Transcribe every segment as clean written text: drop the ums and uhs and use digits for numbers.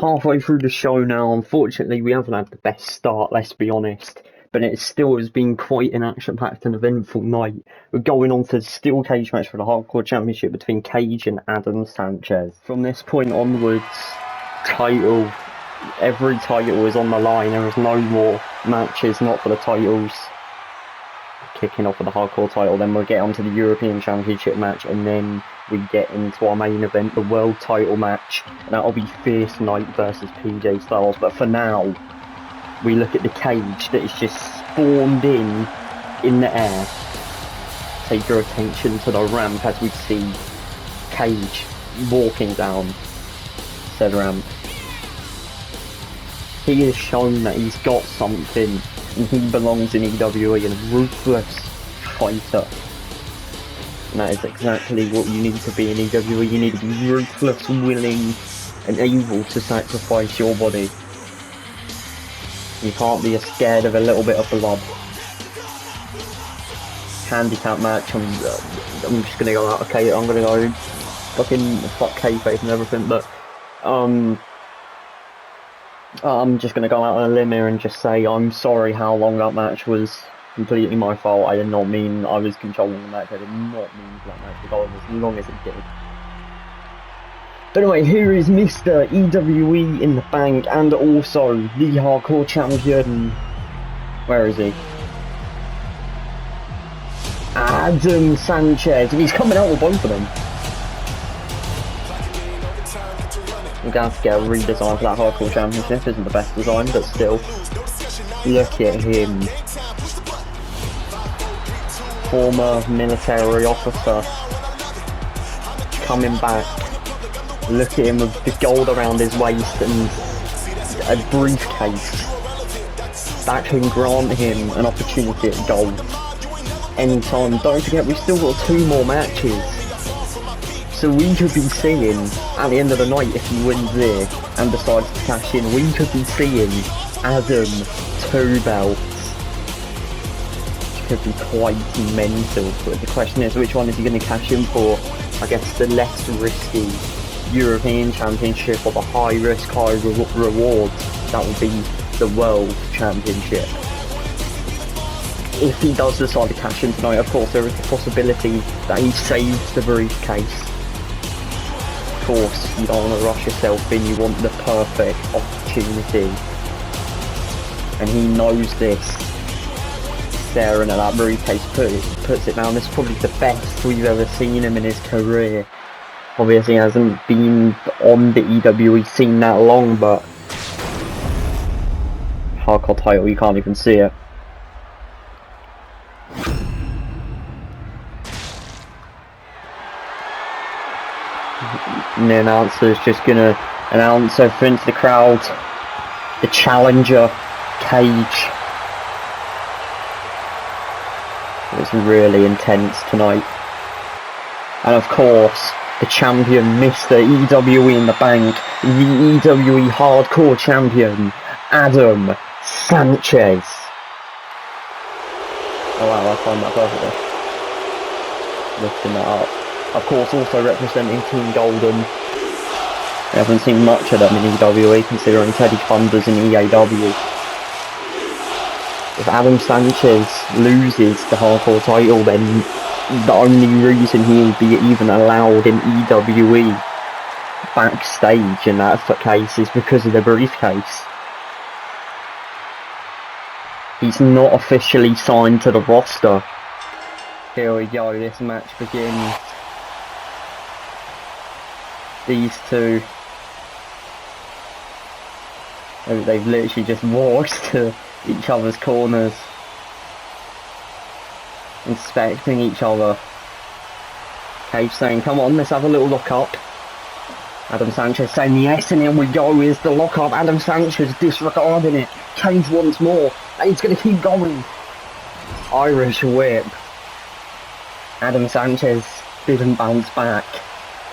halfway through the show now. Unfortunately, we haven't had the best start, let's be honest. But it still has been quite an action-packed and eventful night. We're going on to the steel cage match for the Hardcore Championship between Cage and Adam Sanchez. From this point onwards, every title is on the line. There is no more matches, not for the titles. Kicking off with the Hardcore title, then we'll get on to the European Championship match, and then we get into our main event, the World title match, and that'll be Fierce Knight versus PJ Styles. But for now, we look at the cage that is just spawned in the air. Take your attention to the ramp as we see Cage walking down said ramp. He has shown that he's got something, and he belongs in EWE, and a ruthless fighter. And that is exactly what you need to be in EWE. You need to be ruthless, willing, and able to sacrifice your body. You can't be scared of a little bit of blood. Handicap match, I'm just gonna go out, okay, I'm gonna go fucking fuck kayfabe and everything, but I'm just gonna go out on a limb here and just say I'm sorry how long that match was. Completely my fault. I did not mean I was controlling the match. I did not mean for that match to go on as long as it did. But anyway, here is Mr. EWE in the bank, and also the Hardcore Champion. Where is he? Adam Sanchez. He's coming out with both of them. I'm going to have to get a redesign for that Hardcore Championship. Isn't the best design, but still. Look at him. Former military officer. Coming back. Look at him with the gold around his waist and a briefcase. That can grant him an opportunity at gold. Anytime. Don't forget, we've still got 2 more matches. So we could be seeing, at the end of the night, if he wins there and decides to cash in, we could be seeing Adam 2 belts. Which could be quite mental. But the question is, which one is he going to cash in for? I guess the less risky European Championship, or the high risk, high reward. That will be the World Championship. If he does decide to cash in tonight, of course, there is the possibility that he saves the briefcase. Of course, you don't want to rush yourself in, you want the perfect opportunity. And he knows this. Staring at that briefcase, puts it down. This is probably the best we've ever seen him in his career. Obviously he hasn't been on the EWE scene that long, but Hardcore title, you can't even see it. And the announcer is just gonna announce everything to the crowd. The challenger, Cage. It's really intense tonight. And of course, the champion, Mr. EWE in the bank, the EWE Hardcore Champion, Adam Sanchez. Oh wow, I found that perfectly. Lifting that up. Of course, also representing Team Golden. We haven't seen much of them in EWE, considering Teddy Thunder's in EAW. If Adam Sanchez loses the Hardcore title, then the only reason he'll be even allowed in EWE backstage in that case is because of the briefcase. He's not officially signed to the roster. Here we go, this match begins. These two, they've literally just walked to each other's corners, inspecting each other. Cage saying, come on, let's have a little look up. Adam Sanchez saying yes, and here we go, here's the lock up. Adam Sanchez disregarding it. Cage once more, and he's going to keep going. Irish whip. Adam Sanchez didn't bounce back.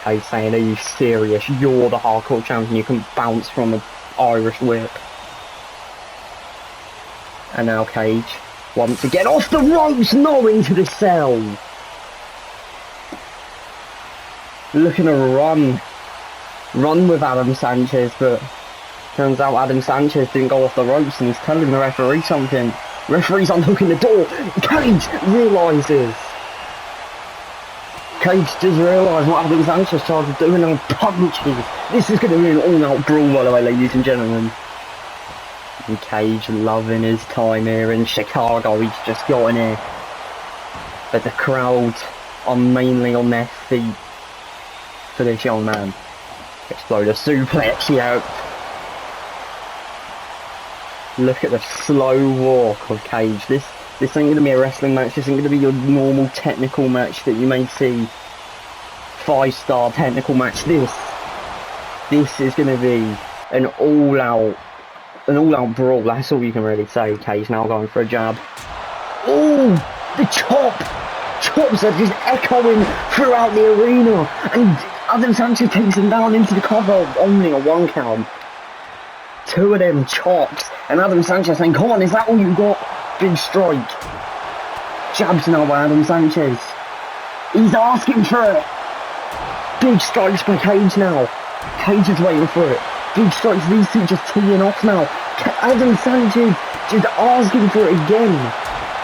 Cage saying, are you serious? You're the Hardcore Champion, you can bounce from an Irish whip. And now Cage, once again, off the ropes, no, into the cell. Looking to run with Adam Sanchez, but Turns out Adam Sanchez didn't go off the ropes and he's telling the referee something. Referee's unhooking the door. Cage realises. Cage does realise what Adam Sanchez tried to do and punches. This is going to be an all-out brawl, by the way, ladies and gentlemen. And Cage loving his time here in Chicago. He's just got in here. But the crowd are mainly on their feet for this young man. Exploder suplex, yeah. Look at the slow walk of Cage. This ain't going to be a wrestling match. This ain't going to be your normal technical match that you may see. 5-star technical match. This is going to be an all-out brawl. That's all you can really say. Cage now going for a jab. Oh, the chops are just echoing throughout the arena, and Adam Sanchez takes him down into the cover, only a 1 count. 2 of them chops, and Adam Sanchez saying, come on, is that all you got? Big strike. Jabs now by Adam Sanchez. He's asking for it. Big strikes by Cage now. Cage is waiting for it. Big strikes, these two just teeing off now. Adam Sanchez just asking for it again.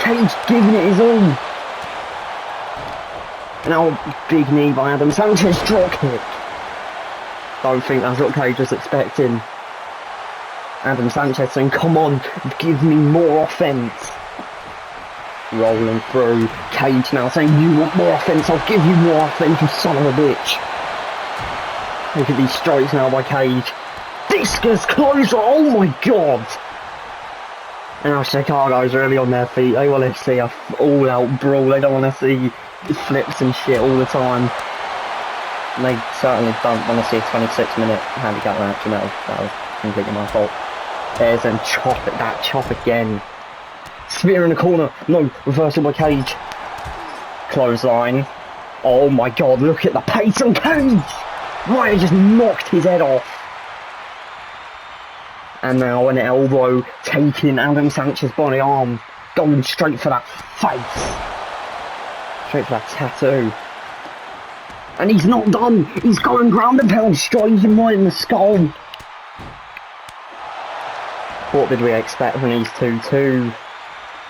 Cage giving it his all. Now, big knee by Adam Sanchez, drop kick. Don't think that's what Cage was expecting. Adam Sanchez saying, come on, give me more offense. Rolling through. Cage now saying, you want more offense, I'll give you more offense, you son of a bitch. Look at these strikes now by Cage. Discus closer, oh my god. And now Chicago's really on their feet. They want to see a all-out brawl. They don't want to see flips and shit all the time. And they certainly don't want to see a 26-minute handicap match. No, that was completely my fault. There's a chop at that chop again. Spear in the corner. No, reversal by Cage. Clothesline. Oh my god, look at the pace on Cage. Right, just knocked his head off. And now an elbow taking Adam Sanchez's body arm. Going straight for that face. Straight for that tattoo. And he's not done. He's going ground and pound, striking him right in the skull. What did we expect from these two?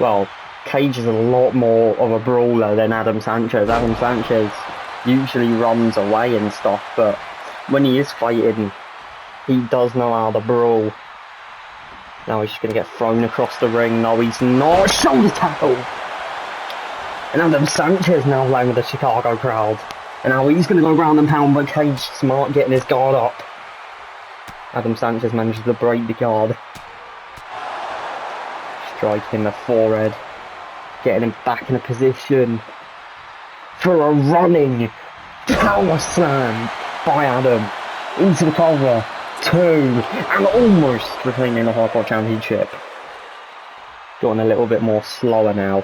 Well, Cage is a lot more of a brawler than Adam Sanchez. Adam Sanchez usually runs away and stuff, but when he is fighting, he does know how to brawl. Now he's just going to get thrown across the ring. No, he's not. Shoulder tackle. And Adam Sanchez now playing with the Chicago crowd. And now he's going to go ground and pound, but Cage smart getting his guard up. Adam Sanchez manages to break the guard. Striking the forehead. Getting him back in a position for a running power slam by Adam. Into the cover. 2. And almost retaining the Hardcore Championship. Going a little bit more slower now.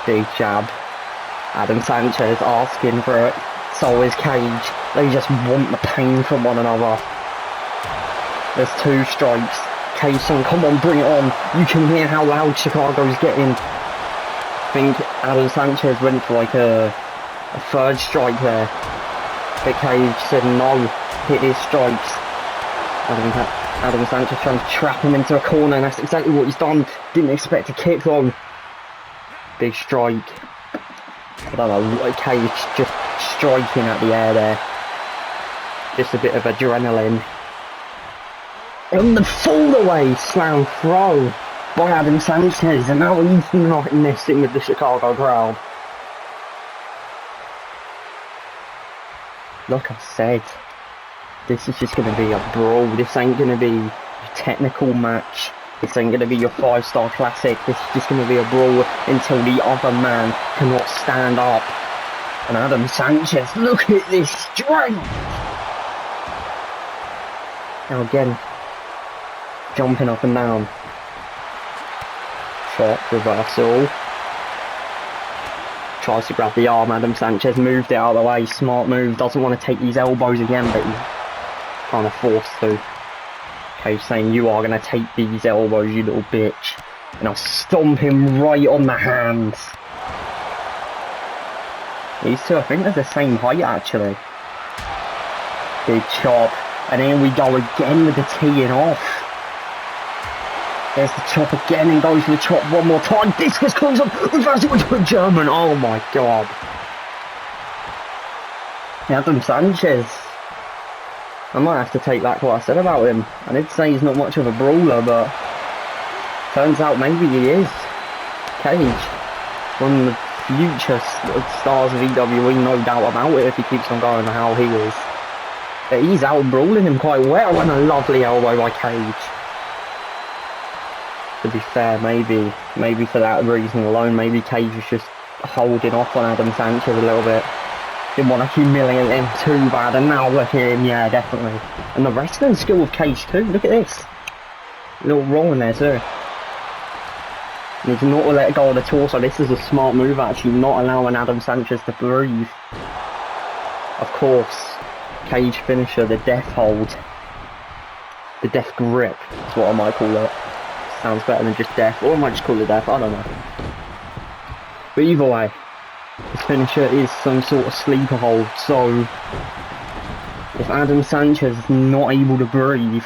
Big jab. Adam Sanchez asking for it. So is Cage. They just want the pain from one another. There's 2 strikes. Cage saying, come on, bring it on. You can hear how loud Chicago's getting. I think Adam Sanchez went for like a 3rd strike there. But Cage said no, hit his strikes. Adam Sanchez trying to trap him into a corner, and that's exactly what he's done. Didn't expect a kick though. Big strike. I don't know, Cage just striking at the air there. Just a bit of adrenaline. And the fall away slam throw by Adam Sanchez, and now he's not messing with the Chicago crowd. Like I said, this is just going to be a brawl. This ain't going to be a technical match. This ain't going to be your 5-star classic. This is just going to be a brawl until the other man cannot stand up. And Adam Sanchez, look at this strength! Now again, jumping up and down. Chop, reversal. Tries to grab the arm. Adam Sanchez moved it out of the way. Smart move. Doesn't want to take these elbows again, but he's kind of forced to. Cage saying, you are going to take these elbows, you little bitch. And I'll stomp him right on the hands. These two, I think they're the same height actually. Big chop. And here we go again with the teeing off. There's the chop again and goes for the chop one more time. Discus comes up, reverse it into a German. Oh my god. Adam Sanchez. I might have to take back what I said about him. I did say he's not much of a brawler, but turns out maybe he is. Cage, one of the future stars of EWE, no doubt about it, if he keeps on going how he is. But he's out brawling him quite well, and a lovely elbow by Cage. To be fair, maybe for that reason alone, maybe Cage was just holding off on Adam Sanchez a little bit. Didn't want to humiliate him too bad, and now look at him, yeah, definitely. And the wrestling skill of Cage too, look at this. A little roll in there too. And he's not let go of the torso. This is a smart move, actually, not allowing Adam Sanchez to breathe. Of course, Cage finisher, the death hold. The death grip is what I might call it. Sounds better than just death, or I might just call it death, I don't know. But either way, his finisher is some sort of sleeper hold, so if Adam Sanchez is not able to breathe,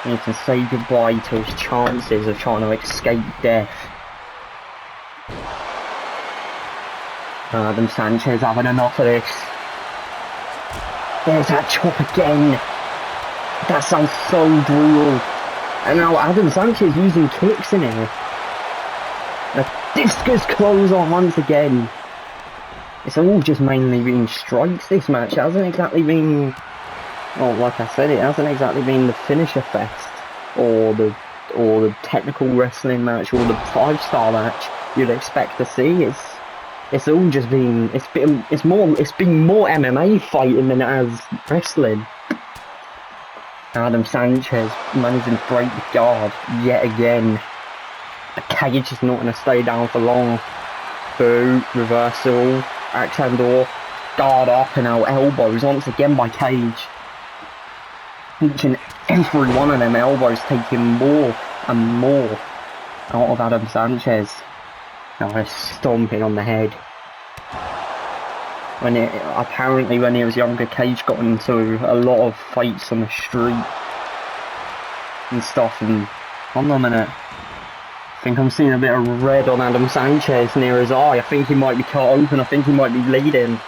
he can say goodbye to his chances of trying to escape death. Adam Sanchez having enough of this. There's that chop again. That sounds so brutal. And now Adam Sanchez using kicks in here. The discus close on once again. It's all just mainly been strikes this match. It hasn't exactly been, well, like I said, it hasn't exactly been the finisher fest or the technical wrestling match or the 5-star match you'd expect to see. It's all just been it's been more MMA fighting than it has wrestling. Adam Sanchez managing to break the guard yet again. The Cage is not going to stay down for long. Boot, reversal, axe handle, guard up, and now elbows once again by Cage. Each and every one of them elbows taking more and more out of Adam Sanchez. Now they're stomping on the head. Apparently when he was younger, Cage got into a lot of fights on the street and stuff, and hold on a minute, I think I'm seeing a bit of red on Adam Sanchez near his eye. I think he might be cut open, I think he might be bleeding.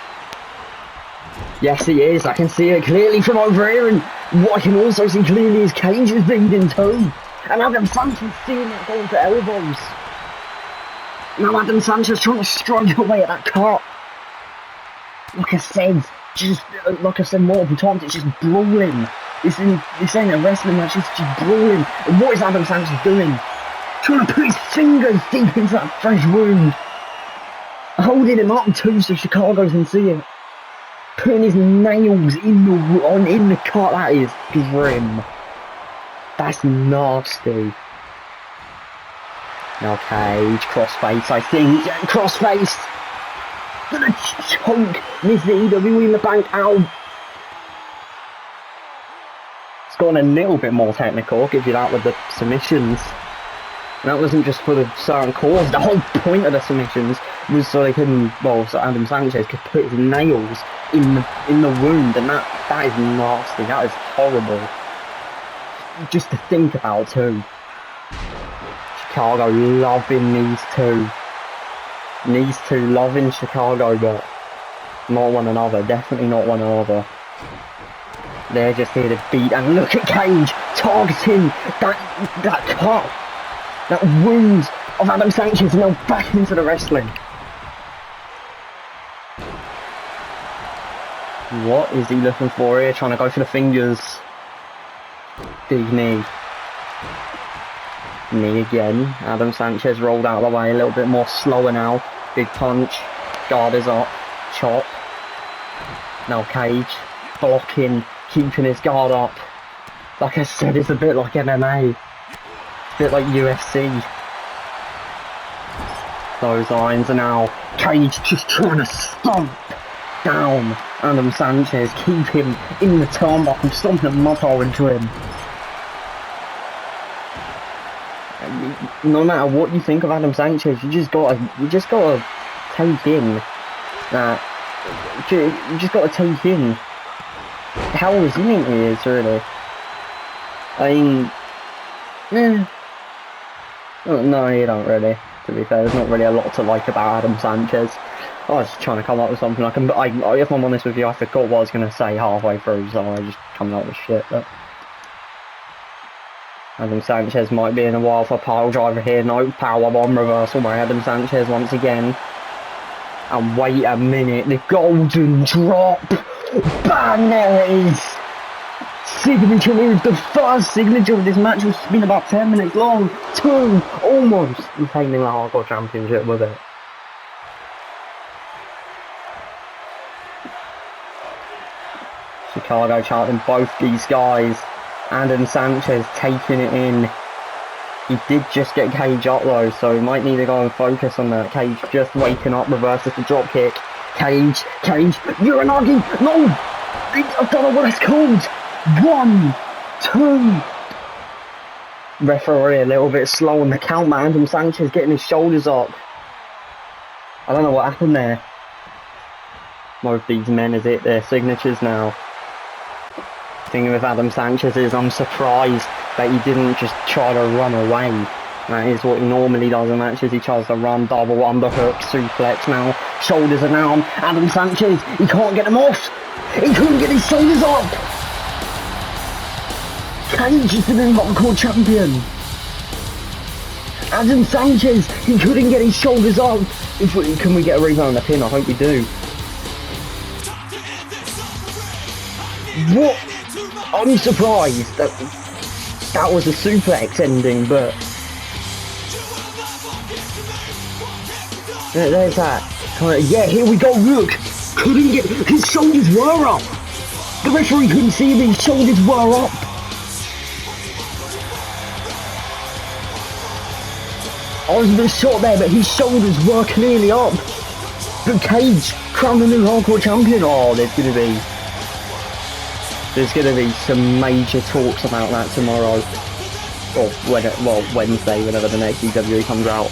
Yes he is, I can see it clearly from over here, and what I can also see clearly is Cage is bleeding too. And Adam Sanchez seeing it going for elbows. Now Adam Sanchez trying to strike away at that cut. Like I said multiple times, it's just brawling. This ain't a wrestling match, it's just brawling. And what is Adam Sanchez doing? Trying to put his fingers deep into that fresh wound. Holding him up too so Chicago can see it. Putting his nails in the cut, that is grim. That's nasty. Now Cage, crossface I think, crossface! Gonna choke Mr. EWE in the bank out. It's gone a little bit more technical, I'll give you that with the submissions. And that wasn't just for the certain cause, the whole point of the submissions was so they can, well, so Adam Sanchez could put his nails in the wound, and that is nasty, that is horrible. Just to think about too. Chicago loving these two. These two loving Chicago, but not one another, definitely not one another. They're just here to beat, and look at Cage targeting that cut, that wound of Adam Sanchez, now back into the wrestling. What is he looking for here? Trying to go for the fingers. Big knee. Knee again. Adam Sanchez rolled out of the way a little bit more slower now. Big punch. Guard is up. Chop. Now Cage blocking, keeping his guard up. Like I said, it's a bit like MMA. It's a bit like UFC. Those lines are now Cage just trying to stomp down Adam Sanchez, keep him in the turnbuckle, stomping a mud hole into him. No matter what you think of Adam Sanchez, you just gotta take in that. You just gotta take in how resilient he is, really. I mean, no, you don't really. To be fair, there's not really a lot to like about Adam Sanchez. I was just trying to come up with something I can. If I'm honest with you, I forgot what I was going to say halfway through, so I just coming up with shit. But Adam Sanchez might be in a while for pile driver here. No, power bomb reversal by Adam Sanchez once again. And wait a minute, the golden drop! Bang, there it is! Signature move, the first signature of this match, which has been about 10 minutes long. 2, almost retaining the hardcore championship with it. Chicago charting both these guys. Adam Sanchez taking it in. He did just get Cage up though, so he might need to go and focus on that. Cage just waking up, reverses the drop kick. Cage, Uranagi, no! I don't know what it's called. 1, 2. Referee a little bit slow on the count, man. Adam Sanchez getting his shoulders up. I don't know what happened there. Both these men has hit their signatures now. The thing with Adam Sanchez is I'm surprised that he didn't just try to run away. That is what he normally does in matches. He tries to run, double underhook, suplex now. Shoulders are down. Adam Sanchez, he can't get them off. He couldn't get his shoulders up. Cage is the new hardcore champion. Adam Sanchez, he couldn't get his shoulders up. Can we get a rebound on the pin? I hope we do. What? I'm surprised that was a suplex ending, but there's that. Yeah, here we go. Look, couldn't get his shoulders were up. The referee couldn't see him. His shoulders were up. I was a bit short there, but his shoulders were clearly up. But Cage crowned the new hardcore champion. Oh, there's gonna be some major talks about that tomorrow, or Wednesday, whenever the next EWE comes out.